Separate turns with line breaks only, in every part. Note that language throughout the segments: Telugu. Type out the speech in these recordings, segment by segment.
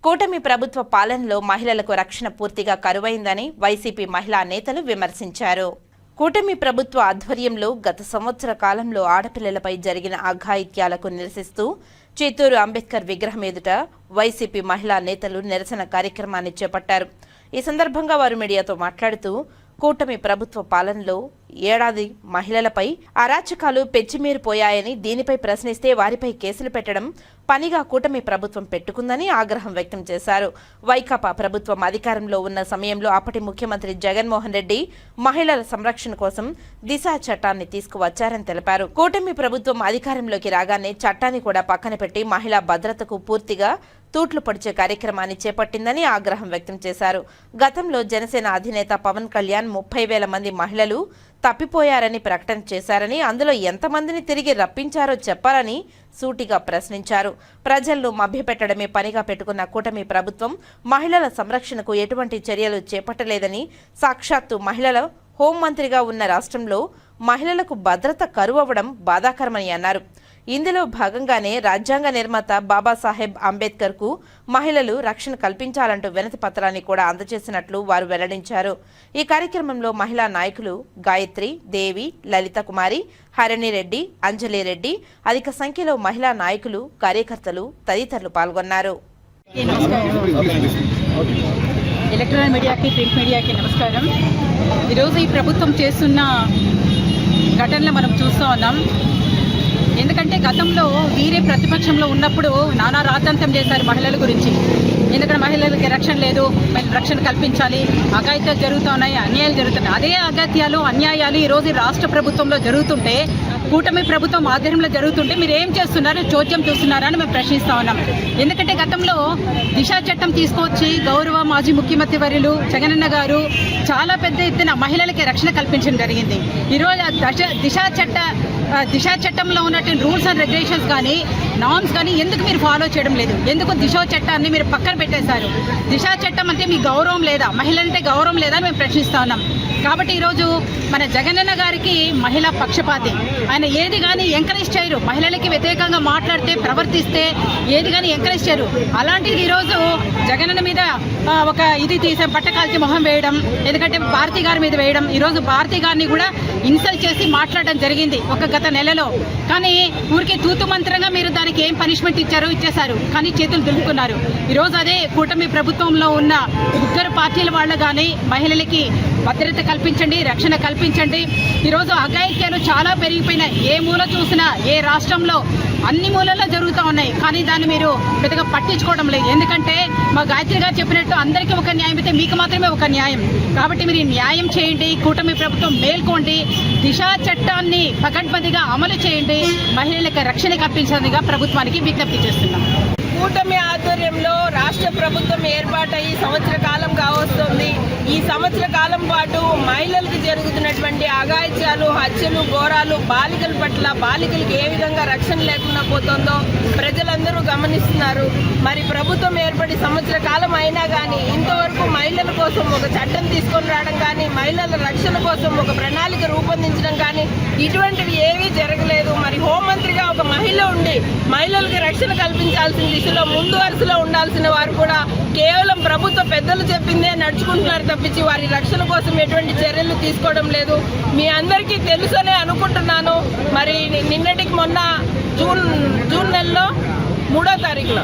కూటమి ప్రభుత్వ పాలనలో మహిళలకు రక్షణ పూర్తిగా కరువైందని వైసీపీ మహిళా నేతలు విమర్శించారు. కూటమి ప్రభుత్వ ఆధ్వర్యంలో గత సంవత్సర కాలంలో ఆడపిల్లలపై జరిగిన అఘాయిత్యాలకు నిరసిస్తూ చిత్తూరు అంబేద్కర్ విగ్రహం ఎదుట వైసీపీ మహిళా నేతలు నిరసన కార్యక్రమాన్ని చేపట్టారు. ఈ సందర్భంగా వారు మీడియాతో మాట్లాడుతూ కూటమి ప్రభుత్వ పాలనలో ఏడాది మహిళలపై అరాచకాలు పెచ్చిమీరిపోయాయని, దీనిపై ప్రశ్నిస్తే వారిపై కేసులు పెట్టడం పనిగా కూటమి ప్రభుత్వం పెట్టుకుందని ఆగ్రహం వ్యక్తం చేశారు. వైకాపా ప్రభుత్వం అధికారంలో ఉన్న సమయంలో అప్పటి ముఖ్యమంత్రి జగన్మోహన్ రెడ్డి మహిళల సంరక్షణ కోసం దిశ చట్టాన్ని తీసుకువచ్చారని తెలిపారు. కూటమి ప్రభుత్వం అధికారంలోకి రాగానే చట్టాన్ని కూడా పక్కన పెట్టి మహిళా భద్రతకు పూర్తిగా తూట్లు పొడిచే కార్యక్రమాన్ని చేపట్టిందని ఆగ్రహం వ్యక్తం చేశారు. గతంలో జనసేన అధినేత పవన్ కళ్యాణ్ 30,000 మంది మహిళలు తప్పిపోయారని ప్రకటన చేశారని, అందులో ఎంతమందిని తిరిగి రప్పించారో చెప్పాలని సూటిగా ప్రశ్నించారు. ప్రజలను మభ్యపెట్టడమే పనిగా పెట్టుకున్న కూటమి ప్రభుత్వం మహిళల సంరక్షణకు ఎటువంటి చర్యలు చేపట్టలేదని, సాక్షాత్తు మహిళల హోంమంత్రిగా ఉన్న రాష్ట్రంలో మహిళలకు భద్రత కరువవ్వడం బాధాకరమని అన్నారు. ఇందులో భాగంగానే రాజ్యాంగ నిర్మాత బాబాసాహెబ్ అంబేద్కర్కు మహిళలు రక్షణ కల్పించాలంటూ వినతి పత్రాన్ని కూడా అందజేసినట్లు వారు వెల్లడించారు. ఈ కార్యక్రమంలో మహిళా నాయకులు గాయత్రి, దేవి, లలిత కుమారి, హరిణిరెడ్డి, అంజలిరెడ్డి, అధిక సంఖ్యలో మహిళా నాయకులు, కార్యకర్తలు తదితరులు పాల్గొన్నారు.
ఎలక్ట్రానిక్ మీడియాకి, ప్రింట్ మీడియాకి నమస్కారం. ఈరోజు ఈ ప్రభుత్వం చేస్తున్న ఘటనలు మనం చూస్తూ ఉన్నాం. ఎందుకంటే గతంలో వీరే ప్రతిపక్షంలో ఉన్నప్పుడు నానా రాద్ధాంతం చేశారు మహిళల గురించి. ఎందుకంటే మహిళలకి రక్షణ లేదు, రక్షణ కల్పించాలి, అఘాయిత్యాలు జరుగుతున్నాయి, అన్యాయాలు జరుగుతున్నాయి. అదే అఘాయిత్యాలు, అన్యాయాలు ఈరోజు రాష్ట్ర ప్రభుత్వంలో జరుగుతుంటే, కూటమి ప్రభుత్వం ఆధ్వర్యంలో జరుగుతుంటే మీరు ఏం చేస్తున్నారు, చోద్యం చూస్తున్నారా అని మేము ప్రశ్నిస్తా ఉన్నాం. ఎందుకంటే గతంలో దిశా చట్టం తీసుకొచ్చి గౌరవ మాజీ ముఖ్యమంత్రి వర్యులు జగనన్న గారు చాలా పెద్ద ఎత్తున మహిళలకి రక్షణ కల్పించడం జరిగింది. ఈరోజు దిశా చట్టంలో ఉన్నటువంటి రూల్స్ అండ్ రెగ్యులేషన్స్ కానీ, నార్మ్స్ కానీ ఎందుకు మీరు ఫాలో చేయడం లేదు? ఎందుకు దిశా చట్టాన్ని మీరు పక్కన పెట్టేశారు? దిశా చట్టం అంటే మీ గౌరవం లేదా, మహిళలంటే గౌరవం లేదా అని మేము ప్రశ్నిస్తా ఉన్నాం. కాబట్టి ఈరోజు మన జగనన్న గారికి మహిళా పక్షపాతి. ఆయన ఏది కానీ ఎంకరేజ్ చేయరు. మహిళలకి వ్యతిరేకంగా మాట్లాడితే, ప్రవర్తిస్తే ఏది కానీ ఎంకరేజ్ చేయరు. అలాంటిది ఈరోజు జగనన్న మీద ఒక ఇది తీసే పట్టకాల్చి మొహం వేయడం, ఎందుకంటే భారతి గారి మీద వేయడం, ఈరోజు భారతి గారిని కూడా ఇన్సల్ట్ చేసి మాట్లాడడం జరిగింది ఒక గత నెలలో. కానీ ఊరికి తూతు మంత్రంగా మీరు దానికి ఏం పనిష్మెంట్ ఇచ్చేశారు, కానీ చేతులు దులుపుకున్నారు. ఈరోజు అదే కూటమి ప్రభుత్వంలో ఉన్న ముగ్గురు పార్టీల వాళ్ళు కానీ మహిళలకి భద్రత కల్పించండి, రక్షణ కల్పించండి. ఈరోజు అఘాయిత్యాలు చాలా పెరిగిపోయినాయి. ఏ మూల చూసినా, ఏ రాష్ట్రంలో అన్ని మూలల్లో జరుగుతూ ఉన్నాయి. కానీ దాన్ని మీరు పెద్దగా పట్టించుకోవడం లేదు. ఎందుకంటే మా గాయత్రి గారు చెప్పినట్టు అందరికీ ఒక న్యాయం అయితే మీకు మాత్రమే ఒక న్యాయం. కాబట్టి మీరు న్యాయం చేయండి, కూటమి ప్రభుత్వం మేల్కోండి, దిశా చట్టాన్ని పకడ్బందీగా అమలు చేయండి, మహిళలకు రక్షణ కల్పించేందుగా ప్రభుత్వానికి విజ్ఞప్తి చేస్తున్నాం.
కూటమి ఆధ్వర్యంలో రాష్ట్ర ప్రభుత్వం ఏర్పాటయ్యి సంవత్సర కాలం కావస్తుంది. ఈ సంవత్సర కాలం పాటు మహిళలకు జరుగుతున్నటువంటి అఘాయిత్యాలు, హత్యలు, ఘోరాలు, బాలికల పట్ల బాలికలకు ఏ విధంగా రక్షణ లేకుండా పోతుందో ప్రజలందరూ గమనిస్తున్నారు. మరి ప్రభుత్వం ఏర్పడి సంవత్సర కాలం అయినా కానీ ఇంతవరకు మహిళల కోసం ఒక చట్టం తీసుకొని రావడం కానీ, మహిళల రక్షణ కోసం ఒక ప్రణాళిక రూపొందించడం కానీ ఇటువంటివి ఏవీ జరగలేదు. మరి హోంమంత్రిగా ఒక మహిళ ఉండి మహిళలకు రక్షణ కల్పించాల్సిన దిశలో ముందు వరుసలో ఉండాల్సిన వారు కూడా కేవలం ప్రభుత్వ పెద్దలు చెప్పిందే నడుచుకుంటున్నారు తప్పించి వారి రక్షణ కోసం ఎటువంటి చర్యలు తీసుకోవడం లేదు. మీ అందరికీ తెలుసనే అనుకుంటున్నాను. మరి నిన్నటికి మొన్న జూన్ నెలలో 3వ తారీఖున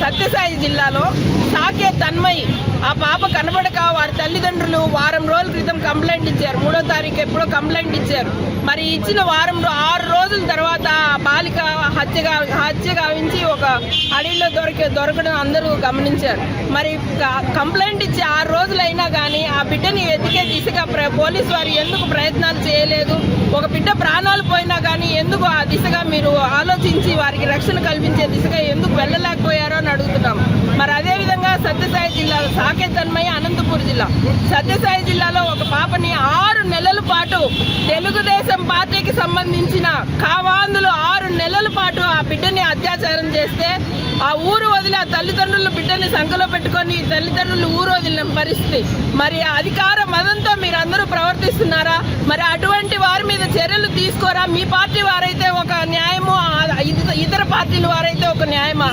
సత్యసాయి జిల్లాలో సాకే తన్మయి ఆ పాప కనబడక వారి తల్లిదండ్రులు వారం రోజుల క్రితం కంప్లైంట్ ఇచ్చారు. 3వ తారీఖు ఎప్పుడో కంప్లైంట్ ఇచ్చారు. మరి ఇచ్చిన 6 రోజుల తర్వాత బాలిక హత్య గావించి ఒక అడవిలో దొరకడం అందరూ గమనించారు. మరి కంప్లైంట్ ఇచ్చి 6 రోజులైనా కానీ ఆ బిడ్డని వెతికే దిశగా పోలీసు వారు ఎందుకు ప్రయత్నాలు చేయలేదు? ఒక బిడ్డ ప్రాణాలు పోయినా కానీ ఎందుకు ఆ దిశగా మీరు ఆలోచించి వారికి రక్షణ కల్పించే దిశగా ఎందుకు వెళ్ళలేకపోయారో అని అడుగుతున్నాం. మరి అదేవిధంగా సత్యసాయి జిల్లాలో సాకే తన్మయి అనంతపూర్ జిల్లా, సత్యసాయి జిల్లాలో ఒక పాపని 6 నెలల పాటు తెలుగుదేశం పార్టీకి సంబంధించిన కావాందులు 6 నెలల పాటు ఆ బిడ్డని అత్యాచారం చేస్తే ఆ ఊరు వదిలి ఆ తల్లిదండ్రులు బిడ్డని సంఖలో పెట్టుకొని తల్లిదండ్రులు ఊరొదిలిన పరిస్థితి. మరి అధికార మదంతో మీరు అందరూ ప్రవర్తిస్తున్నారా? మరి అటువంటి వారి మీద చర్యలు తీసుకోరా? మీ పార్టీ వారైతే ఒక న్యాయము, ఇతర పార్టీల వారైతే ఒక న్యాయమా?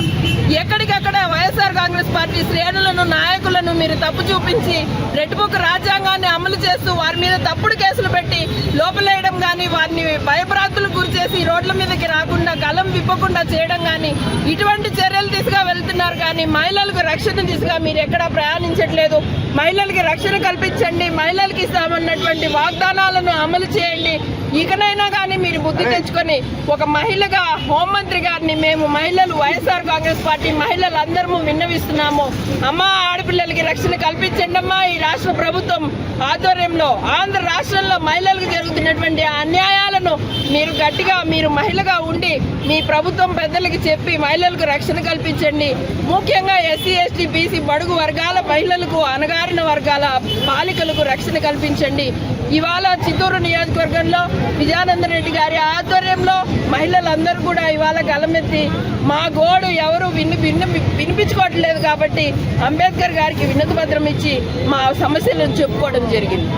ఎక్కడికక్కడ వైఎస్ఆర్ కాంగ్రెస్ పార్టీ శ్రేణులను, నాయకులను మీరు తప్పు చూపించి రెడ్డిబుక్ రాజ్యాంగాన్ని అమలు చేస్తూ వారి మీద తప్పుడు కేసులు పెట్టి లోపలేయడం కానీ, వారిని భయభ్రాంతులకు గురి చేసి రోడ్ల మీదకి రాకుండా గలం విప్పకుండా చేయడం కానీ, ఇటువంటి చర్యలు దిశగా వెళ్తున్నారు. కానీ మహిళలకు రక్షణ దిశగా మీరు ఎక్కడా ప్రయాణించట్లేదు. మహిళలకి రక్షణ కల్పించండి, మహిళలకి ఇస్తామన్నటువంటి వాగ్దానాలను అమలు చేయండి. ఇకనైనా కానీ మీరు బుద్ధి తెచ్చుకొని ఒక మహిళగా హోంమంత్రి గారిని మేము మహిళలు, వైఎస్ఆర్ కాంగ్రెస్ పార్టీ మహిళలు అందరము విన్నవిస్తున్నాము. అమ్మా, ఆడపిల్లలకి రక్షణ కల్పించండి అమ్మా. ఈ రాష్ట్ర ప్రభుత్వం ఆధ్వర్యంలో ఆంధ్ర రాష్ట్రంలో మహిళలకు జరుగుతున్నటువంటి అన్యాయాలను మీరు గట్టిగా, మీరు మహిళగా ఉండి మీ ప్రభుత్వం పెద్దలకి చెప్పి మహిళలకు రక్షణ కల్పించండి. ముఖ్యంగా ఎస్సీ, ఎస్టీ, బీసీ బడుగు వర్గాల మహిళలకు, అణగారిన వర్గాల బాలికలకు రక్షణ కల్పించండి. ఇవాళ చిత్తూరు నియోజకవర్గంలో విజయానంద రెడ్డి గారి ఆధ్వర్యంలో మహిళలందరూ కూడా ఇవాళ గలమెత్తి మా గోడు ఎవరు వినిపించుకోవట్లేదు కాబట్టి అంబేద్కర్ గారికి వినతి పత్రం ఇచ్చి మా సమస్యలను చెప్పుకోవడం జరిగింది.